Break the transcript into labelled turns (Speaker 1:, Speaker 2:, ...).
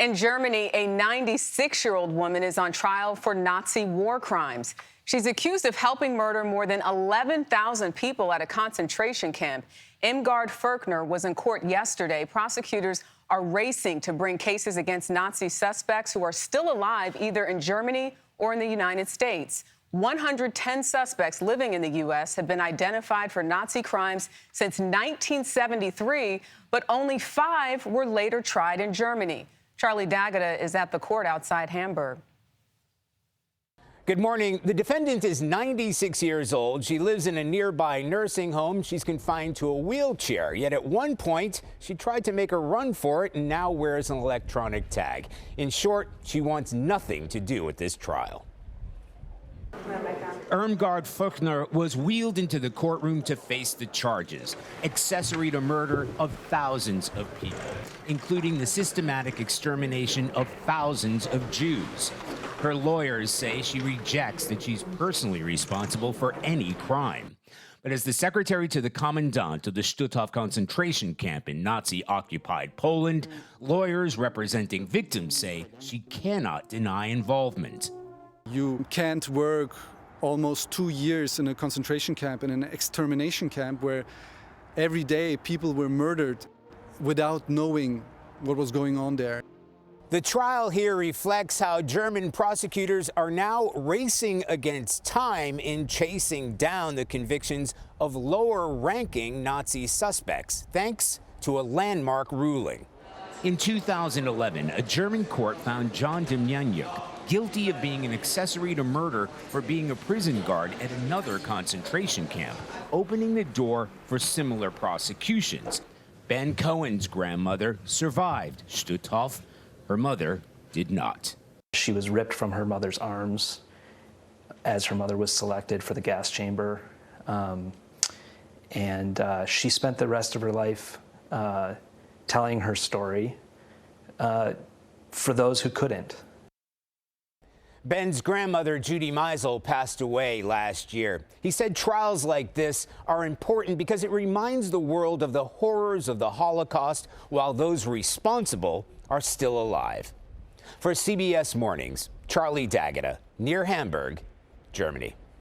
Speaker 1: In Germany, a 96-year-old woman is on trial for Nazi war crimes. She's accused of helping murder more than 11,000 people at a concentration camp. Irmgard Furchner was in court yesterday. Prosecutors are racing to bring cases against Nazi suspects who are still alive either in Germany or in the United States. 110 suspects living in the U.S. have been identified for Nazi crimes since 1973, but only 5 were later tried in Germany. Charlie D'Agata is at the court outside Hamburg.
Speaker 2: Good morning. The defendant is 96 years old. She lives in a nearby nursing home. She's confined to a wheelchair. Yet at one point, she tried to make a run for it and now wears an electronic tag. In short, she wants nothing to do with this trial.
Speaker 3: Irmgard Furchner was wheeled into the courtroom to face the charges, accessory to murder of thousands of people, including the systematic extermination of thousands of Jews. Her lawyers say she rejects that she's personally responsible for any crime. But as the secretary to the commandant of the Stutthof concentration camp in Nazi-occupied Poland, lawyers representing victims say she cannot deny involvement.
Speaker 4: You can't work almost 2 years in a concentration camp, in an extermination camp, where every day people were murdered without knowing what was going on there.
Speaker 2: The trial here reflects how German prosecutors are now racing against time in chasing down the convictions of lower-ranking Nazi suspects, thanks to a landmark ruling.
Speaker 3: In 2011, a German court found John Demjanjuk guilty of being an accessory to murder for being a prison guard at another concentration camp, opening the door for similar prosecutions. Ben Cohen's grandmother survived Stutthof. Her mother did not.
Speaker 5: She was ripped from her mother's arms as her mother was selected for the gas chamber. She spent the rest of her life telling her story for those who couldn't.
Speaker 2: Ben's grandmother, Judy Meisel, passed away last year. He said trials like this are important because it reminds the world of the horrors of the Holocaust while those responsible are still alive. For CBS Mornings, Charlie D'Agata, near Hamburg, Germany.